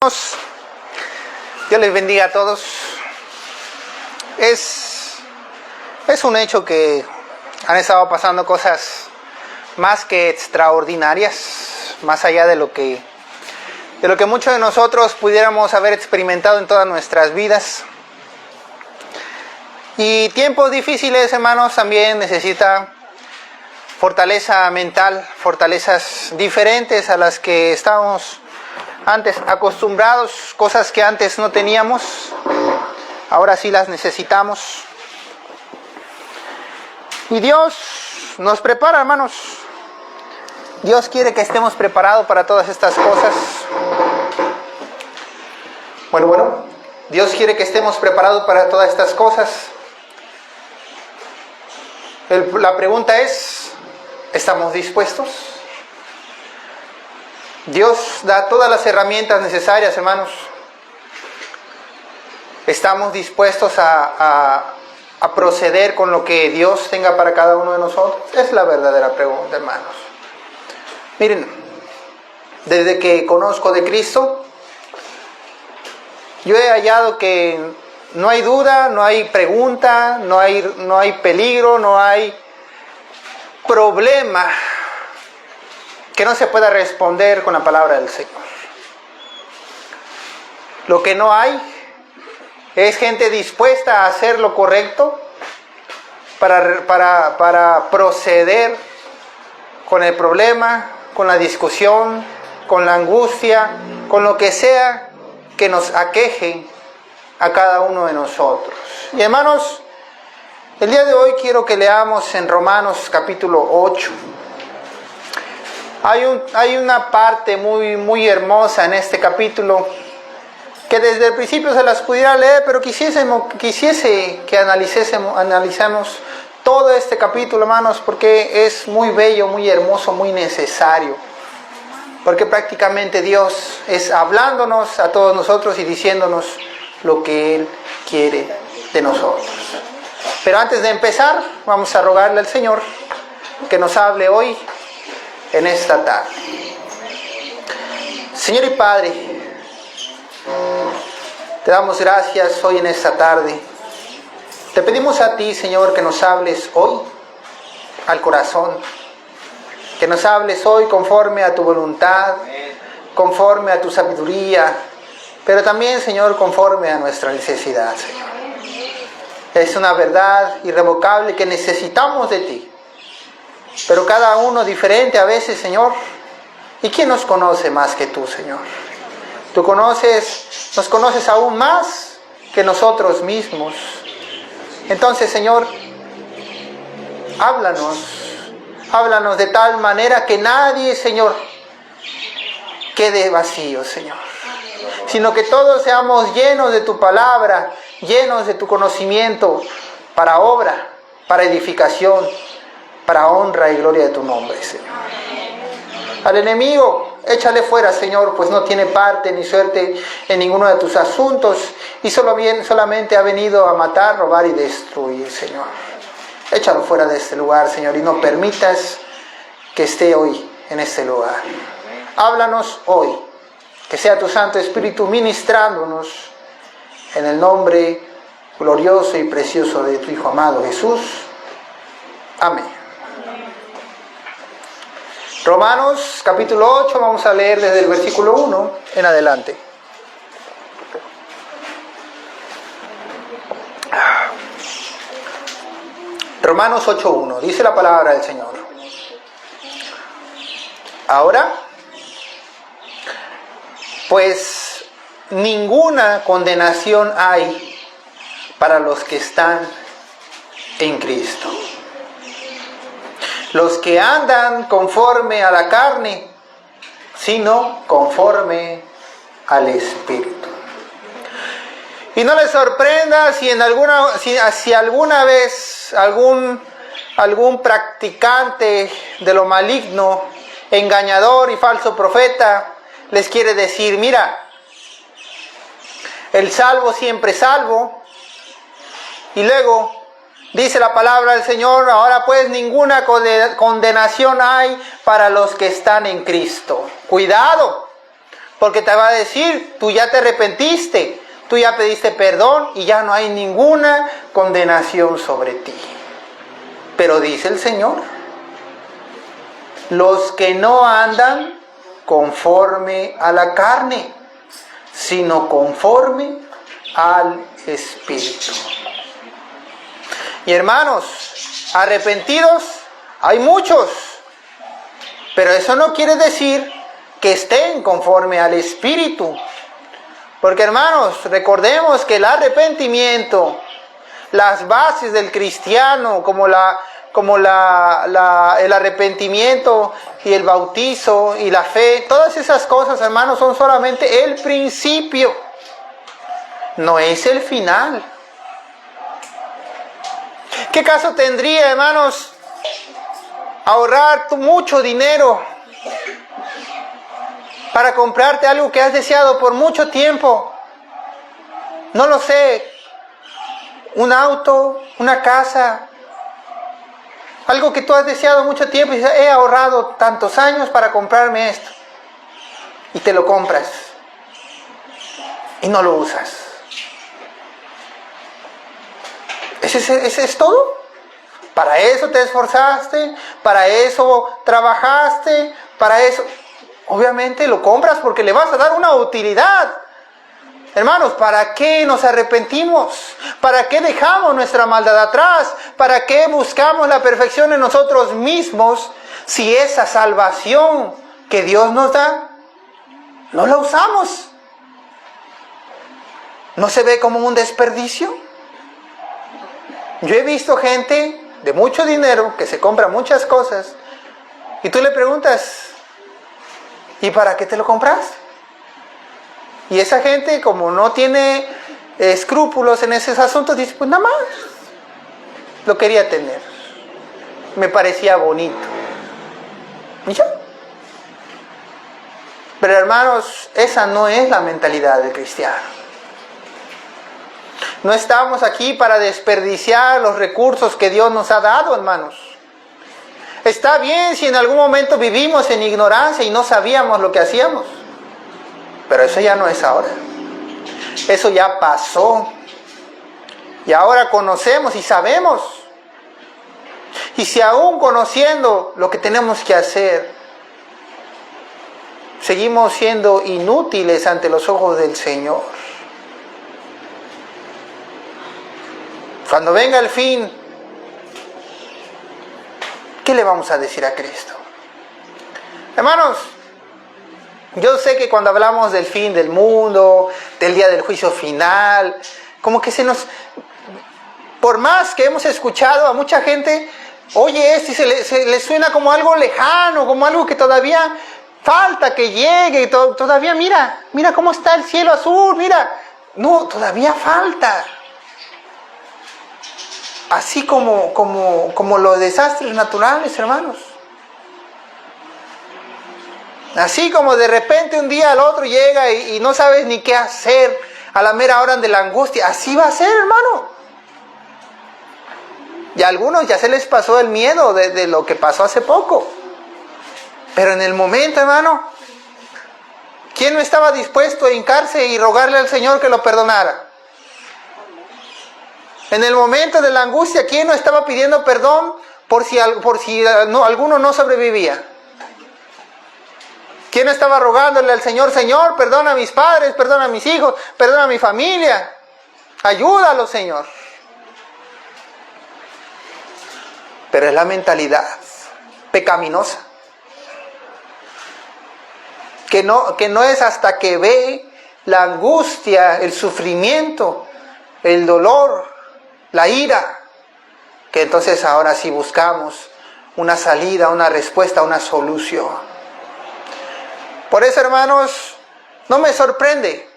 Dios les bendiga a todos. Es un hecho que han estado pasando cosas más que extraordinarias, más allá de lo que muchos de nosotros pudiéramos haber experimentado en todas nuestras vidas. Y tiempos difíciles, hermanos, también necesita fortaleza mental, fortalezas diferentes a las que estábamos antes acostumbrados, cosas que antes no teníamos, ahora sí las necesitamos. Y Dios nos prepara, hermanos. Dios quiere que estemos preparados para todas estas cosas. Bueno, Dios quiere que estemos preparados para todas estas cosas. La pregunta es, ¿estamos dispuestos? Dios da todas las herramientas necesarias, hermanos. ¿Estamos dispuestos a proceder con lo que Dios tenga para cada uno de nosotros? Es la verdadera pregunta, hermanos. Miren, desde que conozco de Cristo, yo he hallado que no hay duda, no hay pregunta, no hay peligro, no hay problema que no se pueda responder con la palabra del Señor. Lo que no hay es gente dispuesta a hacer lo correcto para proceder con el problema, con la discusión, con la angustia, con lo que sea que nos aqueje a cada uno de nosotros. Y hermanos, el día de hoy quiero que leamos en Romanos capítulo 8. Hay una parte muy hermosa en este capítulo que desde el principio se las pudiera leer, pero quisiese que analicemos todo este capítulo, hermanos, porque es muy bello, muy hermoso, muy necesario. Porque prácticamente Dios es hablándonos a todos nosotros y diciéndonos lo que Él quiere de nosotros. Pero antes de empezar, vamos a rogarle al Señor que nos hable hoy en esta tarde. Señor y Padre, te damos gracias hoy en esta tarde. Te pedimos a ti, Señor, que nos hables hoy al corazón, que nos hables hoy conforme a tu voluntad, conforme a tu sabiduría, pero también, Señor, conforme a nuestra necesidad, Señor. Es una verdad irrevocable que necesitamos de ti, pero cada uno diferente a veces, Señor. ¿Y quién nos conoce más que tú, Señor? Tú nos conoces aún más que nosotros mismos. Entonces, Señor, háblanos de tal manera que nadie, Señor, quede vacío, Señor, sino que todos seamos llenos de tu palabra, llenos de tu conocimiento, para obra, para edificación, para honra y gloria de tu nombre, Señor. Al enemigo, échale fuera, Señor, pues no tiene parte ni suerte en ninguno de tus asuntos y solamente ha venido a matar, robar y destruir, Señor. Échalo fuera de este lugar, Señor, y no permitas que esté hoy en este lugar. Háblanos hoy, que sea tu Santo Espíritu ministrándonos en el nombre glorioso y precioso de tu Hijo amado Jesús. Amén. Romanos capítulo 8, vamos a leer desde el versículo 1 en adelante. Romanos 8:1, dice la palabra del Señor. Ahora, pues ninguna condenación hay para los que están en Cristo. Los que andan conforme a la carne, sino conforme al Espíritu. Y no les sorprenda si alguna vez algún practicante de lo maligno, engañador y falso profeta les quiere decir: mira, el salvo siempre salvo. Y luego dice la palabra del Señor: ahora pues ninguna condenación hay para los que están en Cristo. Cuidado, Porque te va a decir, tú ya te arrepentiste, tú ya pediste perdón y ya no hay ninguna condenación sobre ti. Pero dice el Señor, los que no andan conforme a la carne, sino conforme al Espíritu. Y hermanos, arrepentidos hay muchos, pero eso no quiere decir que estén conforme al Espíritu. Porque hermanos, recordemos que el arrepentimiento, las bases del cristiano, como el arrepentimiento y el bautizo y la fe, todas esas cosas, hermanos, son solamente el principio, no es el final. ¿Qué caso tendría, hermanos, ahorrar mucho dinero para comprarte algo que has deseado por mucho tiempo? No lo sé, un auto, una casa, algo que tú has deseado mucho tiempo y dices, he ahorrado tantos años para comprarme esto. Y te lo compras y no lo usas. ¿Ese es todo? Para eso te esforzaste, para eso trabajaste, para eso... Obviamente lo compras porque le vas a dar una utilidad. Hermanos, ¿para qué nos arrepentimos? ¿Para qué dejamos nuestra maldad atrás? ¿Para qué buscamos la perfección en nosotros mismos si esa salvación que Dios nos da, no la usamos? ¿No se ve como un desperdicio? Yo he visto gente de mucho dinero que se compra muchas cosas y tú le preguntas, ¿y para qué te lo compras? Y esa gente, como no tiene escrúpulos en esos asuntos, dice, pues nada más, lo quería tener, me parecía bonito. ¿Y ya? Pero hermanos, esa no es la mentalidad del cristiano. No estamos aquí para desperdiciar los recursos que Dios nos ha dado, hermanos. Está bien si en algún momento vivimos en ignorancia y no sabíamos lo que hacíamos. Pero eso ya no es ahora. Eso ya pasó. Y ahora conocemos y sabemos. Y si aún conociendo lo que tenemos que hacer, seguimos siendo inútiles ante los ojos del Señor. Cuando venga el fin, ¿qué le vamos a decir a Cristo? Hermanos, yo sé que cuando hablamos del fin del mundo, del día del juicio final, como que por más que hemos escuchado a mucha gente, oye esto y se le suena como algo lejano, como algo que todavía falta que llegue, todavía mira cómo está el cielo azul, mira, no, todavía falta. Así como los desastres naturales, hermanos. Así como de repente un día al otro llega y no sabes ni qué hacer a la mera hora de la angustia. Así va a ser, hermano. Y a algunos ya se les pasó el miedo de lo que pasó hace poco. Pero en el momento, hermano, ¿quién no estaba dispuesto a hincarse y rogarle al Señor que lo perdonara? En el momento de la angustia, ¿quién no estaba pidiendo perdón por si alguno no sobrevivía? ¿Quién no estaba rogándole al Señor, Señor, perdona a mis padres, perdona a mis hijos, perdona a mi familia? Ayúdalo, Señor. Pero es la mentalidad pecaminosa. Que no es hasta que ve la angustia, el sufrimiento, el dolor, la ira, que entonces ahora sí buscamos una salida, una respuesta, una solución. Por eso, hermanos, no me sorprende.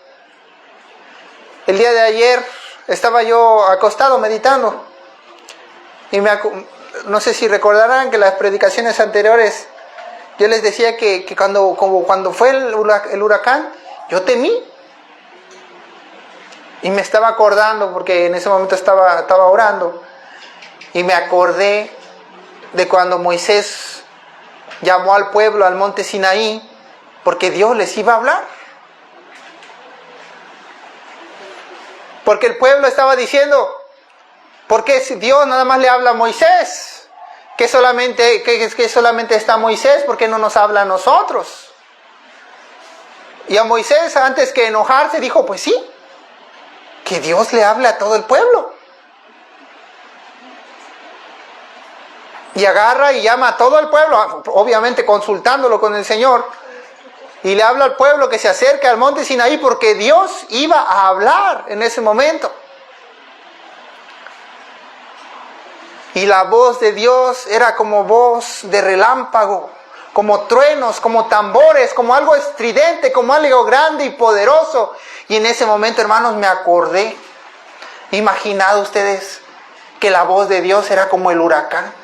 El día de ayer estaba yo acostado meditando y no sé si recordarán que las predicaciones anteriores yo les decía que cuando fue el huracán, yo temí. Y me estaba acordando, porque en ese momento estaba orando, y me acordé de cuando Moisés llamó al pueblo al monte Sinaí, porque Dios les iba a hablar. Porque el pueblo estaba diciendo, ¿por qué si Dios nada más le habla a Moisés? Que solamente está Moisés, ¿por qué no nos habla a nosotros? Y a Moisés, antes que enojarse, dijo, pues sí, que Dios le hable a todo el pueblo. Y agarra y llama a todo el pueblo, obviamente consultándolo con el Señor, y le habla al pueblo que se acerque al monte Sinaí, porque Dios iba a hablar en ese momento. Y la voz de Dios era como voz de relámpago, como truenos, como tambores, como algo estridente, como algo grande y poderoso. Y en ese momento, hermanos, me acordé, imaginado ustedes, que la voz de Dios era como el huracán.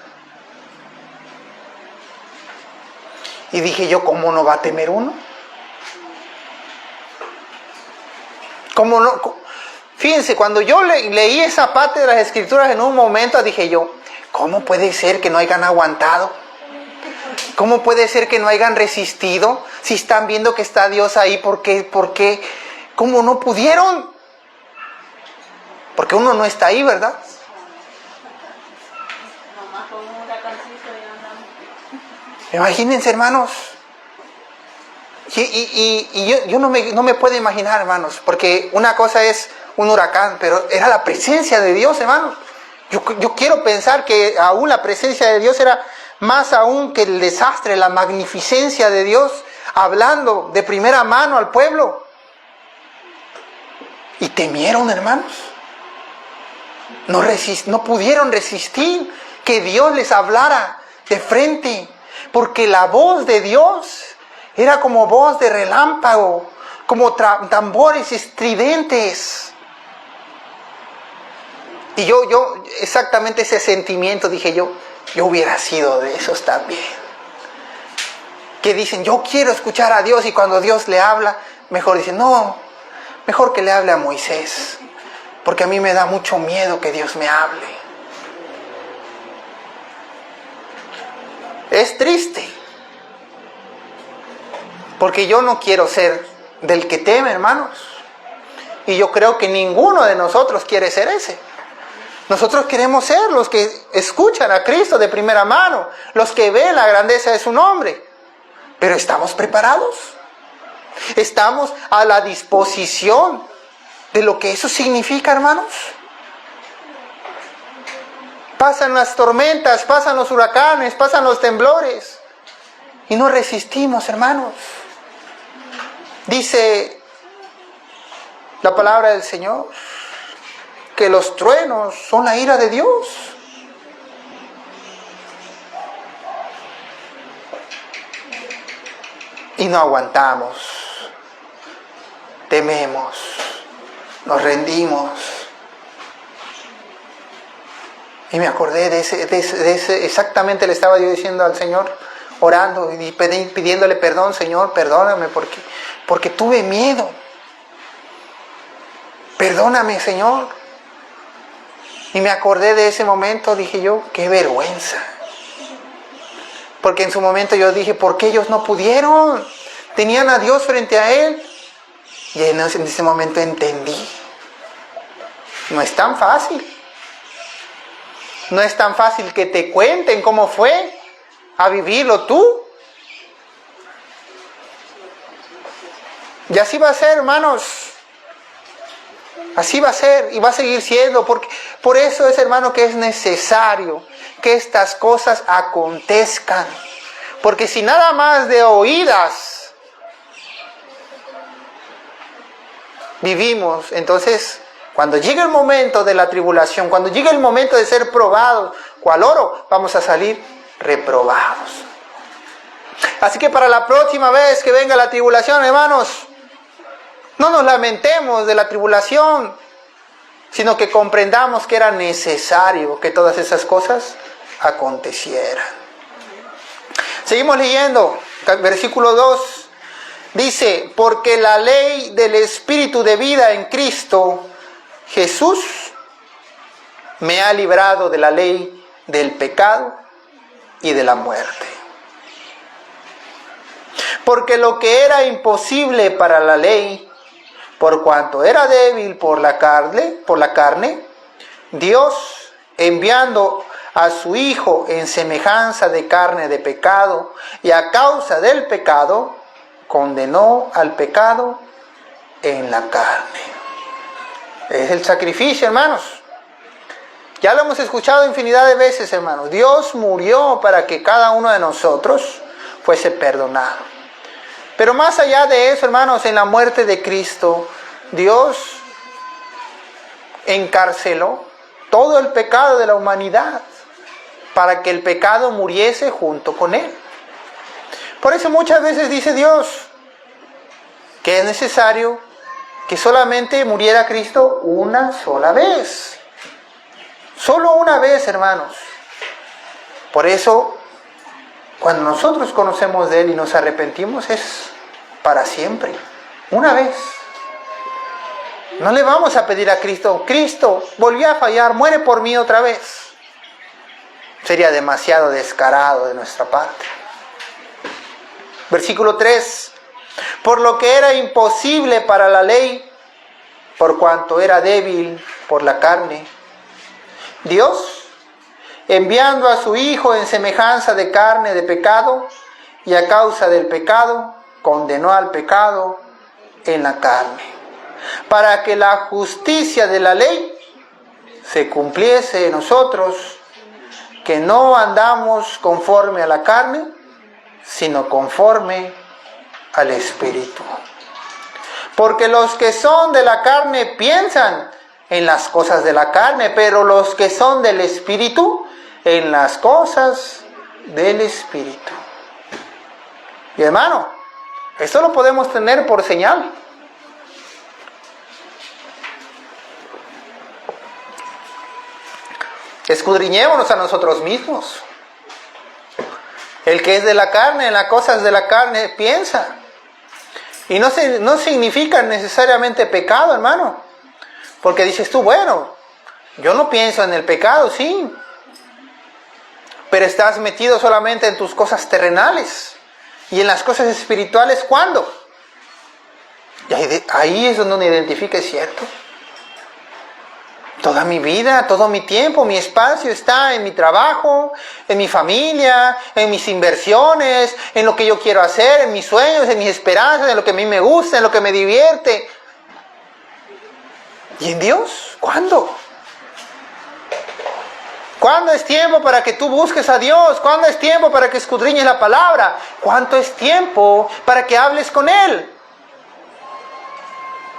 Y dije yo, ¿cómo no va a temer uno? ¿Cómo no? Fíjense, cuando yo leí esa parte de las Escrituras en un momento, dije yo, ¿cómo puede ser que no hayan aguantado? ¿Cómo puede ser que no hayan resistido? Si están viendo que está Dios ahí, ¿por qué? ¿Cómo no pudieron? Porque uno no está ahí, ¿verdad? Imagínense, hermanos. Y yo no me puedo imaginar, hermanos, porque una cosa es un huracán, pero era la presencia de Dios, hermanos. Yo quiero pensar que aún la presencia de Dios era más aún que el desastre, la magnificencia de Dios, hablando de primera mano al pueblo. Y temieron, hermanos. No pudieron resistir que Dios les hablara de frente, porque la voz de Dios era como voz de relámpago, como tambores estridentes. Y yo exactamente ese sentimiento, dije yo hubiera sido de esos también. Que dicen, yo quiero escuchar a Dios, y cuando Dios le habla, mejor dicen, no, mejor que le hable a Moisés, porque a mí me da mucho miedo que Dios me hable. Es triste, porque yo no quiero ser del que teme, hermanos. Y yo creo que ninguno de nosotros quiere ser ese. Nosotros queremos ser los que escuchan a Cristo de primera mano, los que ven la grandeza de su nombre. Pero ¿estamos preparados? ¿Estamos a la disposición de lo que eso significa, hermanos? Pasan las tormentas, pasan los huracanes, pasan los temblores, y no resistimos, hermanos. Dice la palabra del Señor que los truenos son la ira de Dios. Y no aguantamos, tememos, nos rendimos. Y me acordé de ese, exactamente le estaba yo diciendo al Señor, orando y pidiéndole perdón, Señor, perdóname porque tuve miedo. Perdóname, Señor. Y me acordé de ese momento, dije yo, qué vergüenza. Porque en su momento yo dije, ¿por qué ellos no pudieron? Tenían a Dios frente a Él. Y en ese momento entendí. No es tan fácil. No es tan fácil que te cuenten cómo fue a vivirlo tú. Y así va a ser, hermanos. Así va a ser y va a seguir siendo. Por eso es, hermano, que es necesario que estas cosas acontezcan. Porque si nada más de oídas vivimos, entonces cuando llegue el momento de la tribulación, cuando llegue el momento de ser probados, cual oro, vamos a salir reprobados. Así que para la próxima vez que venga la tribulación, hermanos, no nos lamentemos de la tribulación, sino que comprendamos que era necesario que todas esas cosas acontecieran. Seguimos leyendo, versículo 2, dice, porque la ley del Espíritu de vida en Cristo Jesús me ha librado de la ley del pecado y de la muerte. Porque lo que era imposible para la ley, por cuanto era débil por la carne, Dios, enviando a su Hijo en semejanza de carne de pecado, y a causa del pecado, condenó al pecado en la carne. Es el sacrificio, hermanos. Ya lo hemos escuchado infinidad de veces, hermanos. Dios murió para que cada uno de nosotros fuese perdonado. Pero más allá de eso, hermanos, en la muerte de Cristo, Dios encarceló todo el pecado de la humanidad para que el pecado muriese junto con Él. Por eso muchas veces dice Dios que es necesario que solamente muriera Cristo una sola vez. Solo una vez, hermanos. Por eso, cuando nosotros conocemos de Él y nos arrepentimos, es para siempre. Una vez. No le vamos a pedir a Cristo, Cristo, volví a fallar, muere por mí otra vez. Sería demasiado descarado de nuestra parte. Versículo 3. Por lo que era imposible para la ley, por cuanto era débil por la carne, Dios, enviando a su Hijo en semejanza de carne de pecado, y a causa del pecado, condenó al pecado en la carne, para que la justicia de la ley se cumpliese en nosotros, que no andamos conforme a la carne, sino conforme al Espíritu. Porque los que son de la carne piensan en las cosas de la carne, pero los que son del Espíritu, en las cosas del Espíritu. Y hermano, esto lo podemos tener por señal. Escudriñémonos a nosotros mismos. El que es de la carne, en las cosas de la carne piensa. Y no significa necesariamente pecado, hermano. Porque dices tú, bueno, yo no pienso en el pecado, sí. Pero estás metido solamente en tus cosas terrenales. Y en las cosas espirituales, ¿cuándo? Y ahí es donde uno identifica, es cierto. Toda mi vida, todo mi tiempo, mi espacio está en mi trabajo, en mi familia, en mis inversiones, en lo que yo quiero hacer, en mis sueños, en mis esperanzas, en lo que a mí me gusta, en lo que me divierte. ¿Y en Dios? ¿Cuándo? ¿Cuándo es tiempo para que tú busques a Dios? ¿Cuándo es tiempo para que escudriñes la palabra? ¿Cuánto es tiempo para que hables con Él?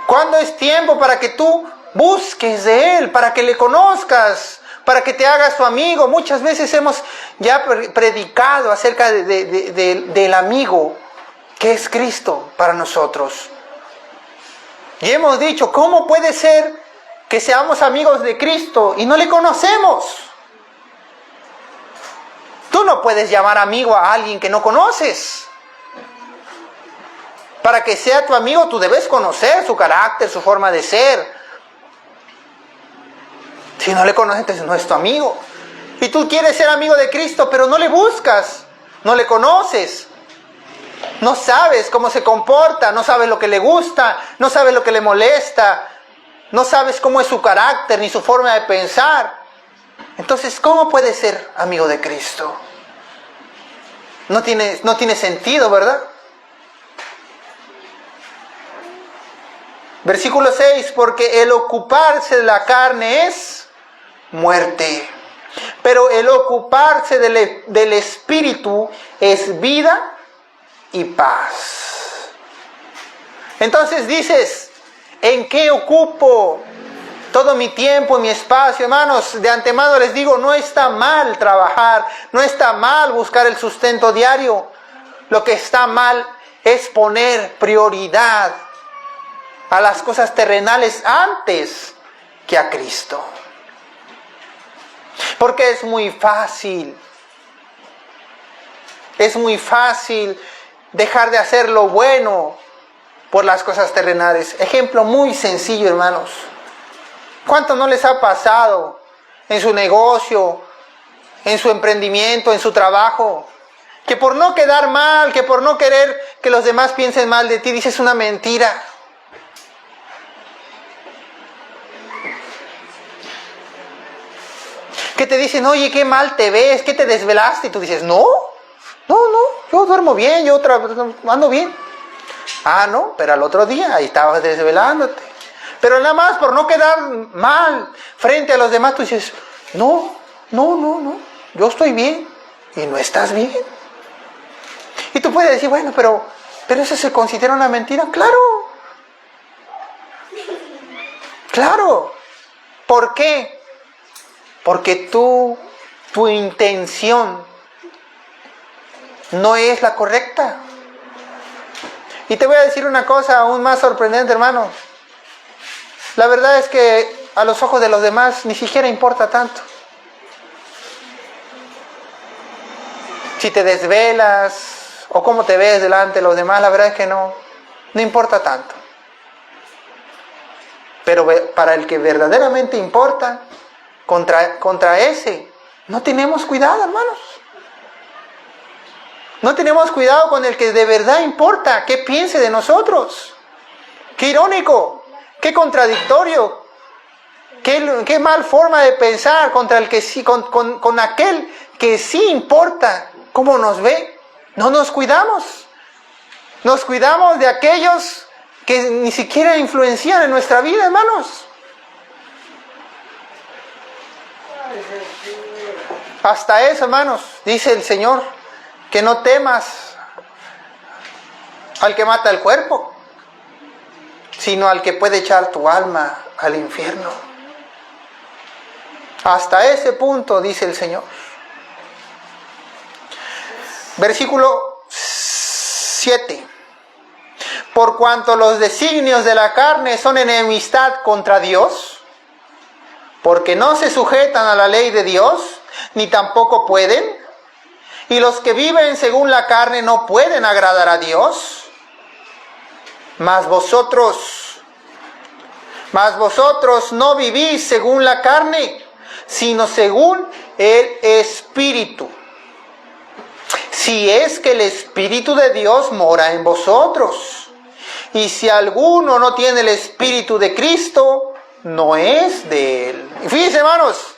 ¿Cuándo es tiempo para que tú busques de Él, para que le conozcas, para que te hagas tu amigo? Muchas veces hemos ya predicado acerca del amigo que es Cristo para nosotros. Y hemos dicho, ¿cómo puede ser que seamos amigos de Cristo y no le conocemos? Tú no puedes llamar amigo a alguien que no conoces. Para que sea tu amigo, tú debes conocer su carácter, su forma de ser. Si no le conoces, entonces no es tu amigo. Y tú quieres ser amigo de Cristo, pero no le buscas, no le conoces. No sabes cómo se comporta, no sabes lo que le gusta, no sabes lo que le molesta, no sabes cómo es su carácter ni su forma de pensar. Entonces, ¿cómo puedes ser amigo de Cristo? No tiene sentido, ¿verdad? Versículo 6, porque el ocuparse de la carne es muerte, pero el ocuparse del Espíritu es vida y paz. Entonces dices, ¿en qué ocupo todo mi tiempo y mi espacio? Hermanos, de antemano les digo, no está mal trabajar, no está mal buscar el sustento diario. Lo que está mal es poner prioridad a las cosas terrenales antes que a Cristo. Porque es muy fácil dejar de hacer lo bueno por las cosas terrenales. Ejemplo muy sencillo, hermanos. ¿Cuánto no les ha pasado en su negocio, en su emprendimiento, en su trabajo? Que por no quedar mal, que por no querer que los demás piensen mal de ti, dices una mentira. Que te dicen, oye, qué mal te ves, que te desvelaste. Y tú dices, no, yo duermo bien, yo ando bien. Ah, no, pero al otro día ahí estabas desvelándote. Pero nada más por no quedar mal frente a los demás, tú dices, no, yo estoy bien y no estás bien. Y tú puedes decir, bueno, pero eso se considera una mentira. Claro. ¿Por qué? Porque tu intención no es la correcta. Y te voy a decir una cosa aún más sorprendente, hermano. La verdad es que a los ojos de los demás ni siquiera importa tanto. Si te desvelas o cómo te ves delante de los demás, la verdad es que no importa tanto. Pero para el que verdaderamente importa, contra ese, no tenemos cuidado, hermanos. No tenemos cuidado con el que de verdad importa, qué piense de nosotros. Qué irónico, qué contradictorio, qué mal forma de pensar contra el que sí, con aquel que sí importa cómo nos ve. No nos cuidamos. Nos cuidamos de aquellos que ni siquiera influencian en nuestra vida, hermanos. Hasta eso, hermanos, dice el Señor, que no temas al que mata el cuerpo, sino al que puede echar tu alma al infierno. Hasta ese punto, dice el Señor. Versículo 7. Por cuanto los designios de la carne son enemistad contra Dios, porque no se sujetan a la ley de Dios, ni tampoco pueden, y los que viven según la carne no pueden agradar a Dios. Mas vosotros no vivís según la carne, sino según el Espíritu. Si es que el Espíritu de Dios mora en vosotros. Y si alguno no tiene el Espíritu de Cristo, no es de Él. Y fíjense, hermanos,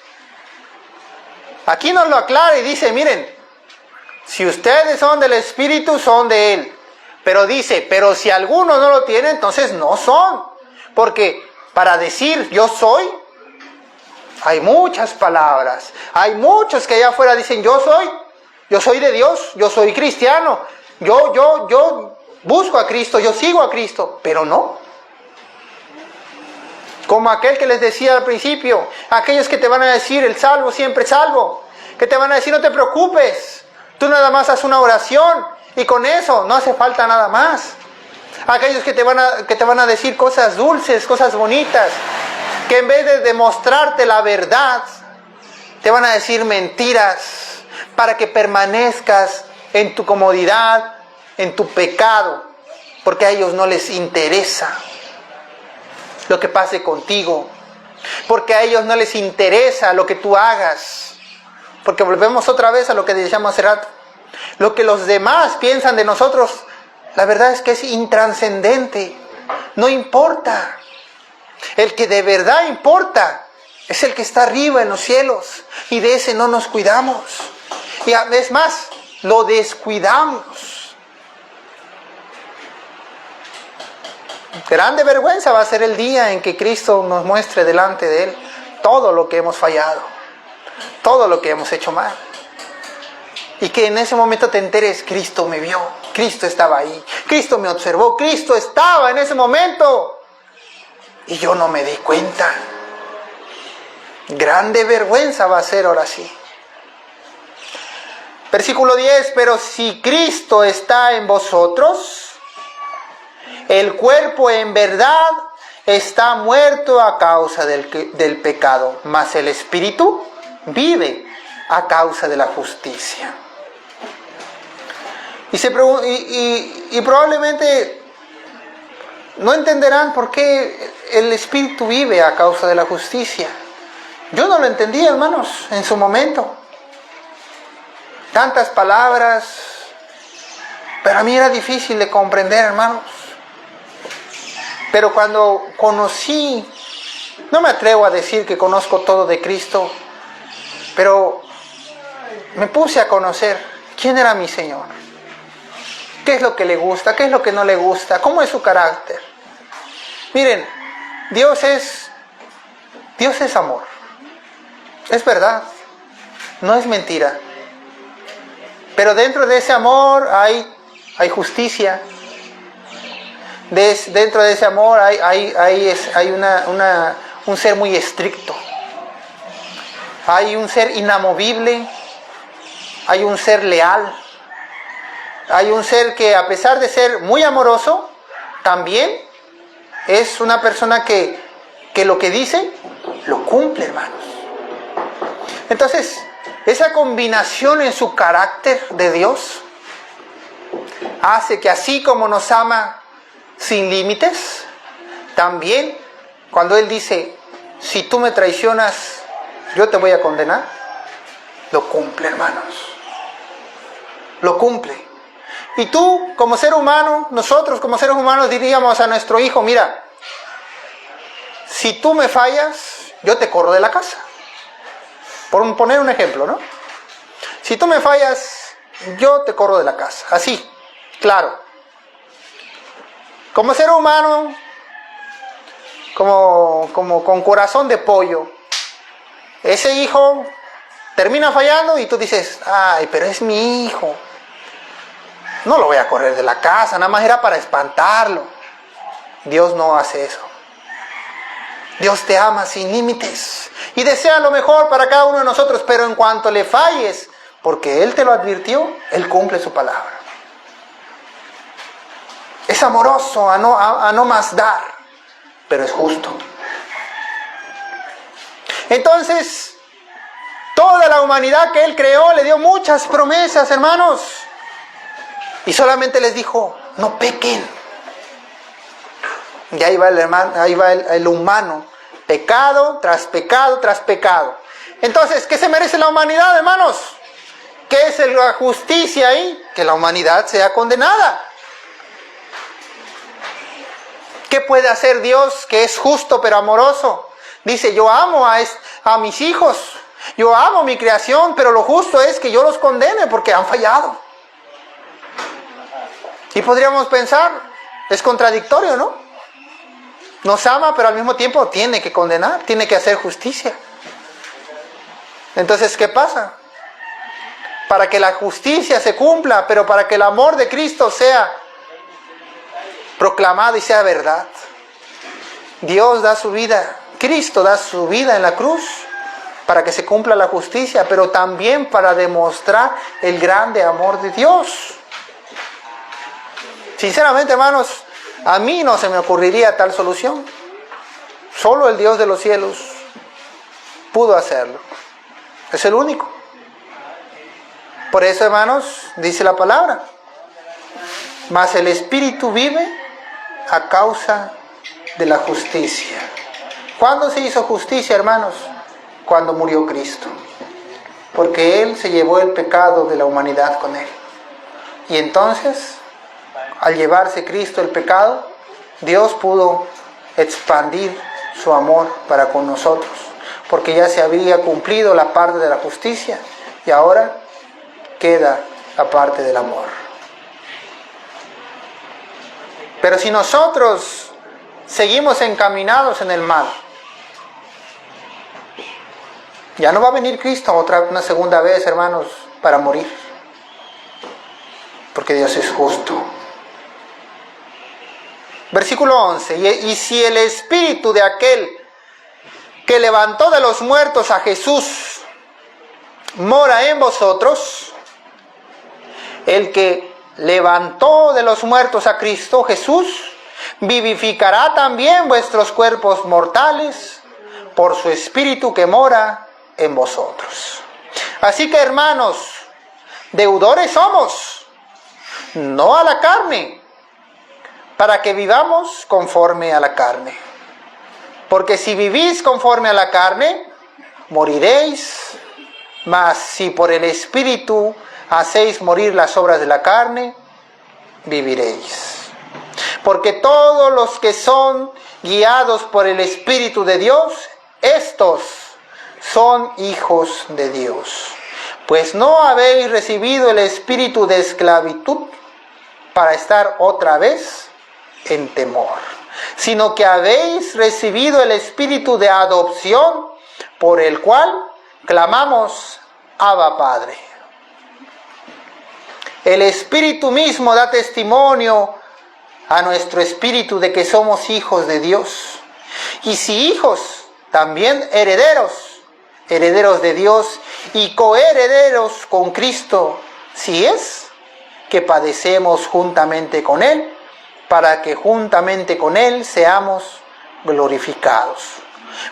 aquí nos lo aclara y dice, miren, si ustedes son del Espíritu, son de Él. Pero dice, pero si alguno no lo tiene, entonces no son. Porque para decir yo soy, hay muchas palabras. Hay muchos que allá afuera dicen yo soy de Dios, yo soy cristiano, yo busco a Cristo, yo sigo a Cristo, pero no. Como aquel que les decía al principio, aquellos que te van a decir el salvo siempre salvo, que te van a decir no te preocupes, tú nada más haz una oración y con eso no hace falta nada más. Aquellos que te van a decir cosas dulces, cosas bonitas, que en vez de demostrarte la verdad, te van a decir mentiras para que permanezcas en tu comodidad, en tu pecado, porque a ellos no les interesa lo que pase contigo, porque a ellos no les interesa lo que tú hagas, porque volvemos otra vez a lo que decíamos hace rato. Lo que los demás piensan de nosotros, la verdad es que es intranscendente, no importa. El que de verdad importa es el que está arriba en los cielos, y de ese no nos cuidamos. Y es más, lo descuidamos. Grande vergüenza va a ser el día en que Cristo nos muestre delante de Él todo lo que hemos fallado, todo lo que hemos hecho mal. Y que en ese momento te enteres, Cristo me vio, Cristo estaba ahí, Cristo me observó, Cristo estaba en ese momento y yo no me di cuenta. Grande vergüenza va a ser ahora sí. Versículo 10, pero si Cristo está en vosotros, el cuerpo en verdad está muerto a causa del pecado, mas el espíritu vive a causa de la justicia. Y probablemente no entenderán por qué el espíritu vive a causa de la justicia. Yo no lo entendí, hermanos, en su momento. Tantas palabras, pero a mí era difícil de comprender, hermanos. Pero cuando conocí, no me atrevo a decir que conozco todo de Cristo, Pero me puse a conocer quién era mi Señor. ¿Qué es lo que le gusta? ¿Qué es lo que no le gusta? ¿Cómo es su carácter? Miren, Dios es amor. Es verdad. No es mentira. Pero dentro de ese amor hay justicia. Dentro de ese amor hay un ser muy estricto. Hay un ser inamovible. Hay un ser leal. Hay un ser que, a pesar de ser muy amoroso, también es una persona que lo que dice, lo cumple, hermanos. Entonces, esa combinación en su carácter de Dios hace que, así como nos ama sin límites, también cuando Él dice, si tú me traicionas, yo te voy a condenar, lo cumple, hermanos. Lo cumple. Y tú, como ser humano, nosotros como seres humanos diríamos a nuestro hijo, mira, si tú me fallas, yo te corro de la casa. Por poner un ejemplo, ¿no? Si tú me fallas, yo te corro de la casa. Así, claro. Como ser humano, como con corazón de pollo, ese hijo termina fallando y tú dices, ay, pero es mi hijo. No lo voy a correr de la casa, nada más era para espantarlo. Dios no hace eso. Dios te ama sin límites y desea lo mejor para cada uno de nosotros, pero en cuanto le falles, porque Él te lo advirtió, Él cumple su palabra. Es amoroso a no más dar, pero es justo. Entonces, toda la humanidad que Él creó le dio muchas promesas, hermanos. Y solamente les dijo, no pequen. Y ahí va el humano, pecado tras pecado tras pecado. Entonces, ¿qué se merece la humanidad, hermanos? ¿Qué es la justicia ahí? Que la humanidad sea condenada. ¿Qué puede hacer Dios que es justo pero amoroso? Dice, yo amo a mis hijos, yo amo mi creación, pero lo justo es que yo los condene porque han fallado. Y podríamos pensar, es contradictorio, ¿no? Nos ama, pero al mismo tiempo tiene que condenar, tiene que hacer justicia. Entonces, ¿qué pasa? Para que la justicia se cumpla, pero para que el amor de Cristo sea proclamado y sea verdad, Dios da su vida, Cristo da su vida en la cruz para que se cumpla la justicia, pero también para demostrar el grande amor de Dios. Sinceramente, hermanos, a mí no se me ocurriría tal solución. Solo el Dios de los cielos pudo hacerlo. Es el único. Por eso, hermanos, dice la palabra, mas el Espíritu vive a causa de la justicia. ¿Cuándo se hizo justicia, hermanos? Cuando murió Cristo. Porque Él se llevó el pecado de la humanidad con Él. Y entonces, al llevarse Cristo el pecado, Dios pudo expandir su amor para con nosotros, porque ya se había cumplido la parte de la justicia y ahora queda la parte del amor. Pero si nosotros seguimos encaminados en el mal, ya no va a venir Cristo una segunda vez, hermanos, para morir, porque Dios es justo. Versículo 11, y si el Espíritu de aquel que levantó de los muertos a Jesús mora en vosotros, el que levantó de los muertos a Cristo Jesús, vivificará también vuestros cuerpos mortales por su Espíritu que mora en vosotros. Así que, hermanos, deudores somos, no a la carne, para que vivamos conforme a la carne. Porque si vivís conforme a la carne, moriréis, mas si por el Espíritu hacéis morir las obras de la carne, viviréis. Porque todos los que son guiados por el Espíritu de Dios, estos son hijos de Dios. Pues no habéis recibido el espíritu de esclavitud para estar otra vez en temor, sino que habéis recibido el espíritu de adopción, por el cual clamamos, Abba, Padre. El Espíritu mismo da testimonio a nuestro espíritu de que somos hijos de Dios. Y si hijos, también herederos, herederos de Dios y coherederos con Cristo, si es que padecemos juntamente con Él, para que juntamente con Él seamos glorificados.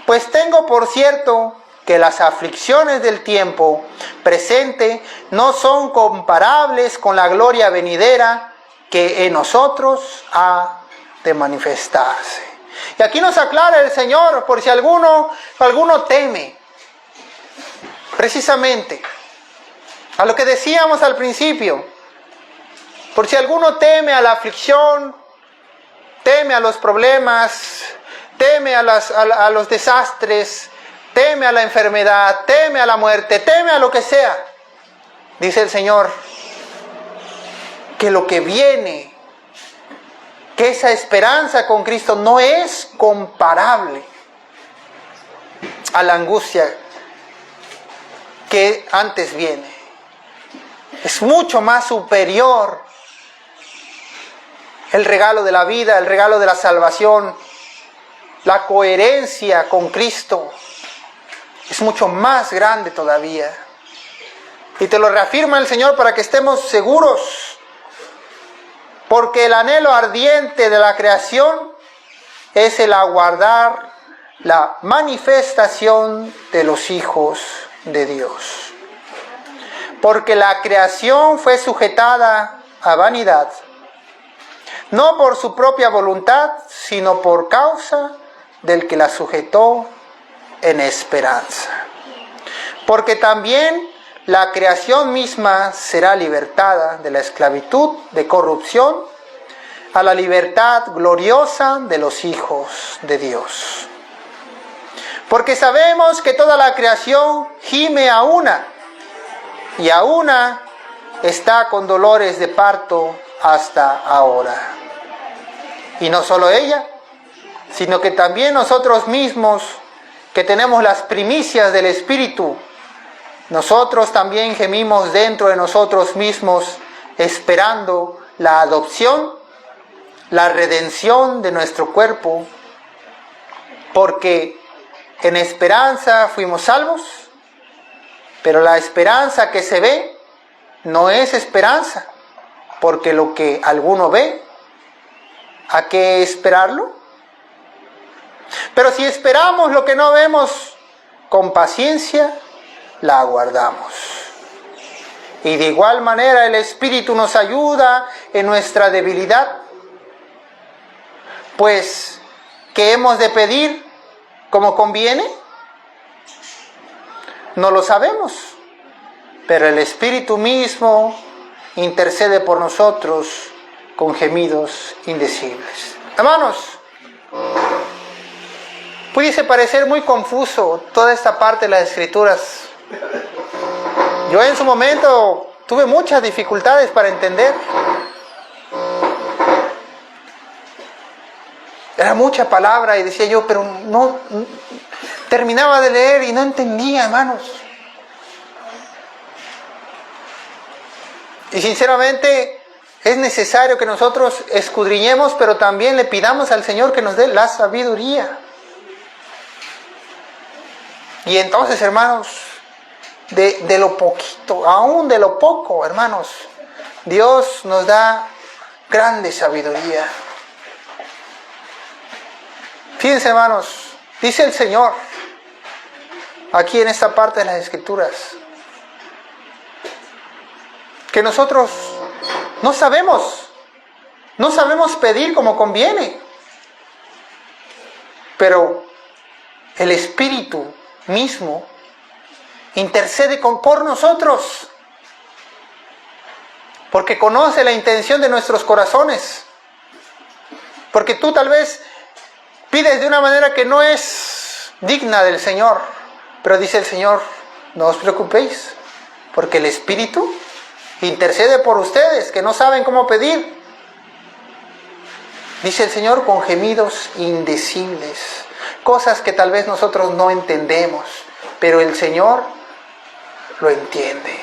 Pues tengo por cierto que las aflicciones del tiempo presente no son comparables con la gloria venidera que en nosotros ha de manifestarse. Y aquí nos aclara el Señor, por si alguno teme, precisamente, a lo que decíamos al principio, por si alguno teme a la aflicción, teme a los problemas, teme a los desastres, teme a la enfermedad, teme a la muerte, teme a lo que sea. Dice el Señor que lo que viene, que esa esperanza con Cristo no es comparable a la angustia que antes viene. Es mucho más superior el regalo de la vida, el regalo de la salvación, la coherencia con Cristo. Es mucho más grande todavía. Y te lo reafirma el Señor para que estemos seguros. Porque el anhelo ardiente de la creación es el aguardar la manifestación de los hijos de Dios. Porque la creación fue sujetada a vanidad, no por su propia voluntad, sino por causa del que la sujetó en esperanza. Porque también la creación misma será libertada de la esclavitud de corrupción a la libertad gloriosa de los hijos de Dios. Porque sabemos que toda la creación gime a una, y a una está con dolores de parto hasta ahora. Y no solo ella, sino que también nosotros mismos, que tenemos las primicias del Espíritu, nosotros también gemimos dentro de nosotros mismos, esperando la adopción, la redención de nuestro cuerpo, porque en esperanza fuimos salvos, pero la esperanza que se ve no es esperanza, porque lo que alguno ve, ¿a qué esperarlo? Pero si esperamos lo que no vemos, con paciencia la aguardamos. Y de igual manera el Espíritu nos ayuda en nuestra debilidad. Pues, ¿qué hemos de pedir como conviene? No lo sabemos, pero el Espíritu mismo intercede por nosotros con gemidos indecibles. Hermanos, pudiese parecer muy confuso toda esta parte de las Escrituras. Yo en su momento tuve muchas dificultades para entender. Era mucha palabra y decía yo, pero no, terminaba de leer y no entendía, hermanos. Y sinceramente es necesario que nosotros escudriñemos, pero también le pidamos al Señor que nos dé la sabiduría. Y entonces, hermanos, de lo poquito, aún de lo poco, hermanos, Dios nos da grande sabiduría. Fíjense, hermanos, dice el Señor, aquí en esta parte de las Escrituras, que nosotros no sabemos pedir como conviene, pero el Espíritu mismo intercede por nosotros, porque conoce la intención de nuestros corazones, porque tú tal vez pides de una manera que no es digna del Señor, Pero dice el Señor, no os preocupéis, porque el Espíritu intercede por ustedes, que no saben cómo pedir. Dice el Señor, con gemidos indecibles, cosas que tal vez nosotros no entendemos, pero el Señor lo entiende.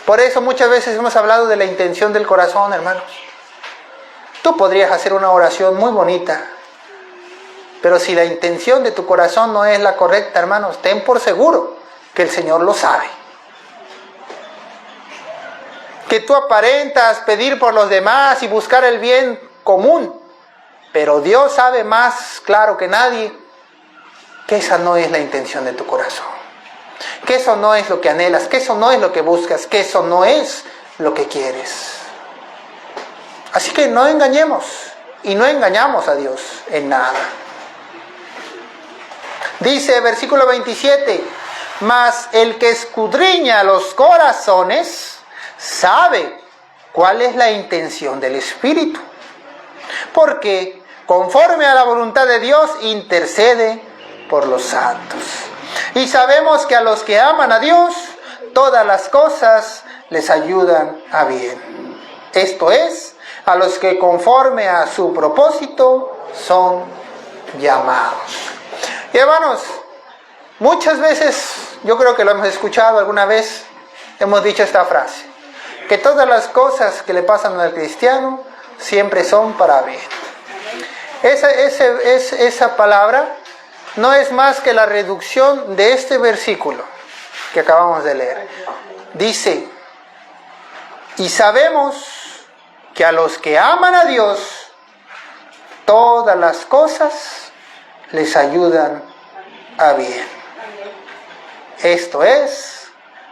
Por eso muchas veces hemos hablado de la intención del corazón, hermanos. Tú podrías hacer una oración muy bonita, pero si la intención de tu corazón no es la correcta, hermanos, ten por seguro que el Señor lo sabe. Que tú aparentas pedir por los demás y buscar el bien común, pero Dios sabe más claro que nadie que esa no es la intención de tu corazón, que eso no es lo que anhelas, que eso no es lo que buscas, que eso no es lo que quieres. Así que no engañemos y no engañamos a Dios en nada. Dice versículo 27, mas el que escudriña los corazones sabe cuál es la intención del Espíritu, porque conforme a la voluntad de Dios intercede por los santos. Y sabemos que a los que aman a Dios, todas las cosas les ayudan a bien. Esto es, a los que conforme a su propósito son llamados. Y hermanos, muchas veces, yo creo que lo hemos escuchado alguna vez, hemos dicho esta frase, que todas las cosas que le pasan al cristiano siempre son para bien. Esa palabra no es más que la reducción de este versículo que acabamos de leer. Dice, y sabemos que a los que aman a Dios, todas las cosas les ayudan a bien. Esto es,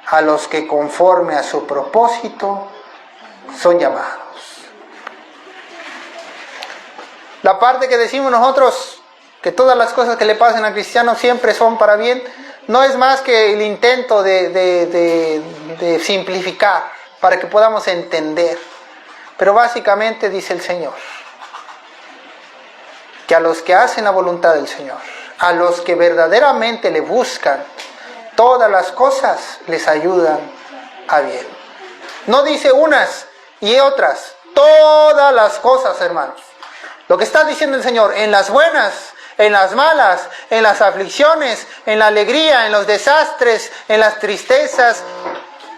a los que conforme a su propósito son llamados. La parte que decimos nosotros, que todas las cosas que le pasen al cristiano siempre son para bien, no es más que el intento de simplificar para que podamos entender. Pero básicamente dice el Señor, que a los que hacen la voluntad del Señor, a los que verdaderamente le buscan, todas las cosas les ayudan a bien. No dice unas y otras, todas las cosas, hermanos. Lo que está diciendo el Señor, en las buenas, en las malas, en las aflicciones, en la alegría, en los desastres, en las tristezas,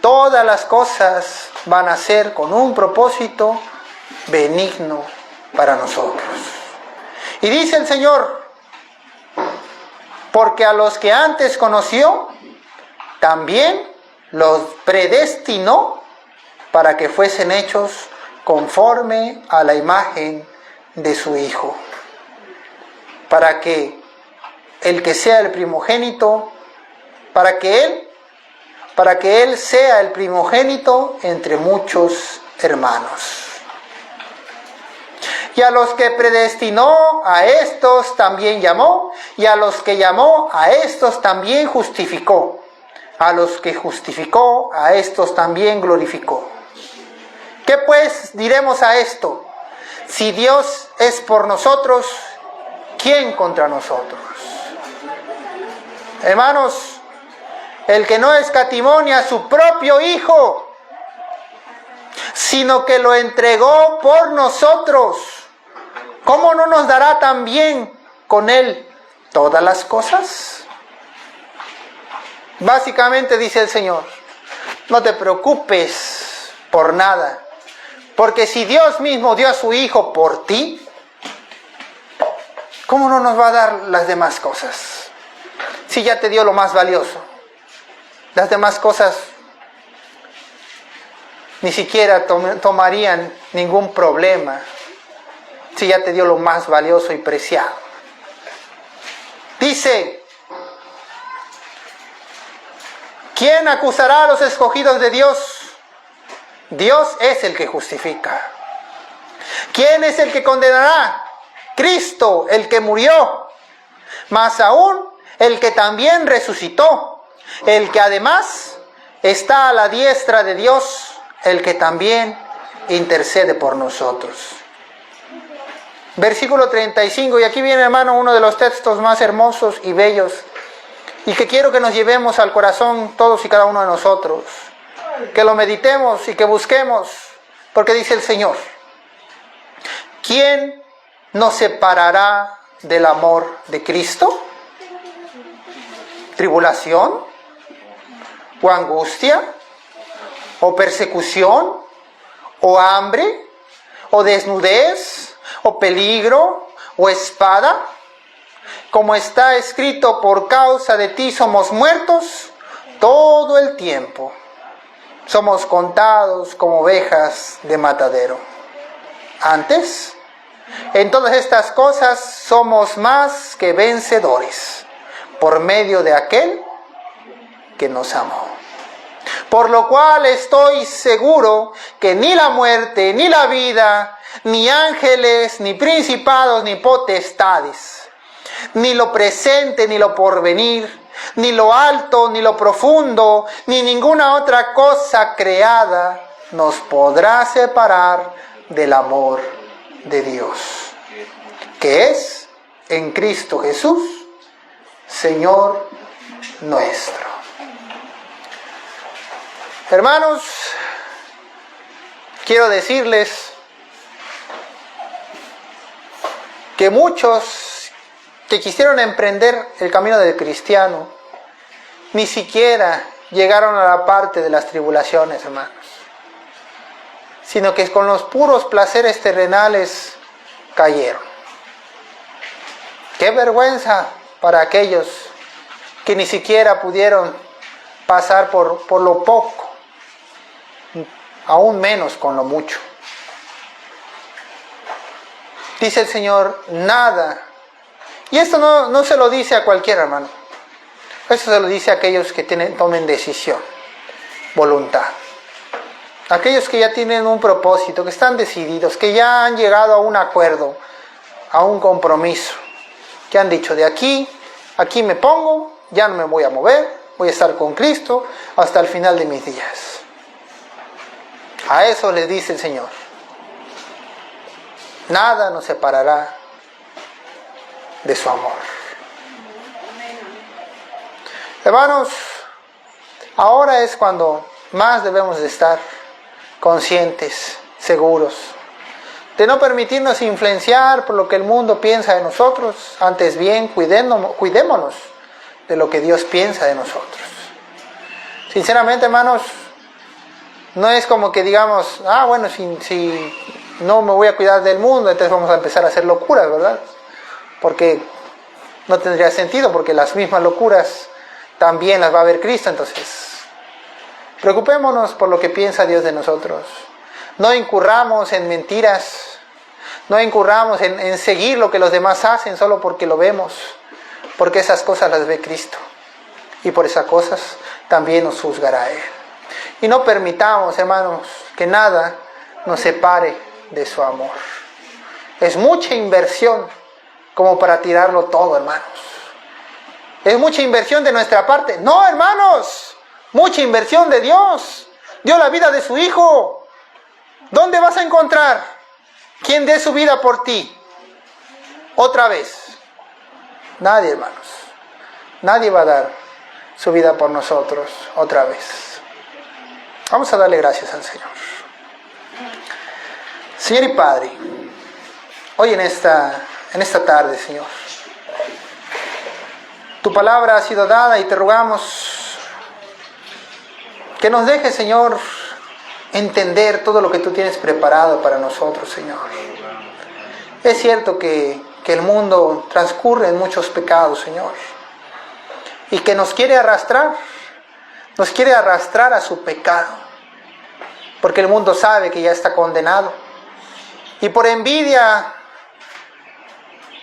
todas las cosas van a ser con un propósito benigno para nosotros. Y dice el Señor, porque a los que antes conoció, también los predestinó para que fuesen hechos conforme a la imagen de su Hijo, para que el que sea el primogénito, para que él sea el primogénito entre muchos hermanos. Y a los que predestinó, a estos también llamó, y a los que llamó, a estos también justificó. A los que justificó, a estos también glorificó. ¿Qué pues diremos a esto? Si Dios es por nosotros, ¿quién contra nosotros? Hermanos, el que no escatimó ni a su propio Hijo, sino que lo entregó por nosotros, ¿cómo no nos dará también con Él todas las cosas? Básicamente dice el Señor, no te preocupes por nada, porque si Dios mismo dio a su Hijo por ti, ¿cómo no nos va a dar las demás cosas? Si ya te dio lo más valioso, las demás cosas ni siquiera tomarían ningún problema, si ya te dio lo más valioso y preciado. Dice, ¿quién acusará a los escogidos de Dios? Dios es el que justifica. ¿Quién es el que condenará? Cristo, el que murió, más aún el que también resucitó, el que además está a la diestra de Dios, el que también intercede por nosotros. Versículo 35, y aquí viene, hermano, uno de los textos más hermosos y bellos, y que quiero que nos llevemos al corazón todos y cada uno de nosotros, que lo meditemos y que busquemos, porque dice el Señor: ¿quién nos separará del amor de Cristo? ¿Tribulación? ¿O angustia? ¿O persecución? ¿O hambre? ¿O desnudez? ¿O peligro? ¿O espada? Como está escrito, por causa de ti somos muertos todo el tiempo. Somos contados como ovejas de matadero. Antes, en todas estas cosas somos más que vencedores, por medio de aquel que nos amó. Por lo cual estoy seguro que ni la muerte, ni la vida, ni ángeles, ni principados, ni potestades, ni lo presente, ni lo porvenir, ni lo alto, ni lo profundo, ni ninguna otra cosa creada nos podrá separar del amor de Dios, que es en Cristo Jesús, Señor nuestro. Hermanos, quiero decirles que muchos que quisieron emprender el camino del cristiano ni siquiera llegaron a la parte de las tribulaciones, hermanos, sino que con los puros placeres terrenales cayeron. ¡Qué vergüenza para aquellos que ni siquiera pudieron pasar por lo poco, aún menos con lo mucho! Dice el Señor, nada. Y esto no se lo dice a cualquier hermano. Esto se lo dice a aquellos que tomen decisión, voluntad. Aquellos que ya tienen un propósito, que están decididos, que ya han llegado a un acuerdo, a un compromiso. Que han dicho, de aquí me pongo, ya no me voy a mover, voy a estar con Cristo hasta el final de mis días. A eso les dice el Señor: nada nos separará de su amor. Hermanos, ahora es cuando más debemos de estar conscientes, seguros, de no permitirnos influenciar por lo que el mundo piensa de nosotros. Antes bien, cuidémonos de lo que Dios piensa de nosotros. Sinceramente, hermanos, no es como que digamos, bueno, si no me voy a cuidar del mundo, entonces vamos a empezar a hacer locuras, ¿verdad? Porque no tendría sentido, porque las mismas locuras también las va a ver Cristo. Entonces, preocupémonos por lo que piensa Dios de nosotros. No incurramos en mentiras, no incurramos en seguir lo que los demás hacen solo porque lo vemos, porque esas cosas las ve Cristo, y por esas cosas también nos juzgará Él. Y no permitamos, hermanos, que nada nos separe de su amor. Es mucha inversión como para tirarlo todo, hermanos. Es mucha inversión de nuestra parte. No, hermanos, mucha inversión de Dios. Dio la vida de su Hijo. ¿Dónde vas a encontrar quien dé su vida por ti? Otra vez. Nadie, hermanos. Nadie va a dar su vida por nosotros otra vez. Vamos a darle gracias al Señor. Señor y Padre, hoy en esta tarde, Señor, tu palabra ha sido dada y te rogamos que nos dejes, Señor, entender todo lo que tú tienes preparado para nosotros, Señor. Es cierto que el mundo transcurre en muchos pecados, Señor, y que nos quiere arrastrar a su pecado, porque el mundo sabe que ya está condenado, y por envidia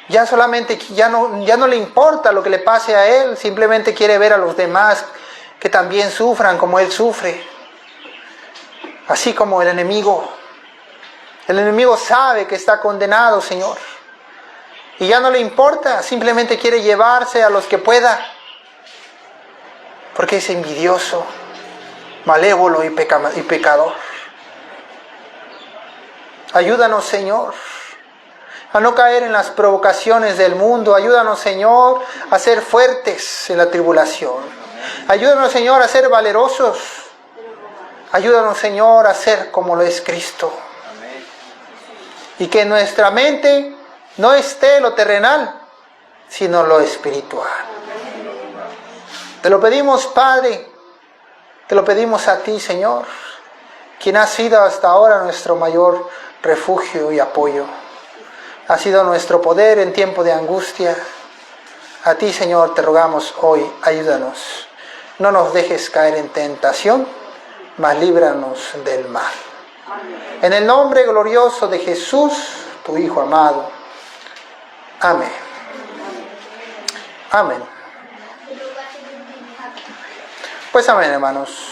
ya no le importa lo que le pase a él, simplemente quiere ver a los demás que también sufran como él sufre. Así como el enemigo sabe que está condenado, Señor, y ya no le importa, simplemente quiere llevarse a los que pueda, porque es envidioso, malévolo y pecador. Ayúdanos, Señor, a no caer en las provocaciones del mundo. Ayúdanos, Señor, a ser fuertes en la tribulación. Ayúdanos, Señor, a ser valerosos. Ayúdanos, Señor, a ser como lo es Cristo. Y que en nuestra mente no esté lo terrenal, sino lo espiritual. Te lo pedimos, Padre, te lo pedimos a ti, Señor, quien ha sido hasta ahora nuestro mayor refugio y apoyo. Ha sido nuestro poder en tiempo de angustia. A ti, Señor, te rogamos hoy, ayúdanos. No nos dejes caer en tentación, mas líbranos del mal. En el nombre glorioso de Jesús, tu Hijo amado. Amén. Amén. Pues amén, hermanos.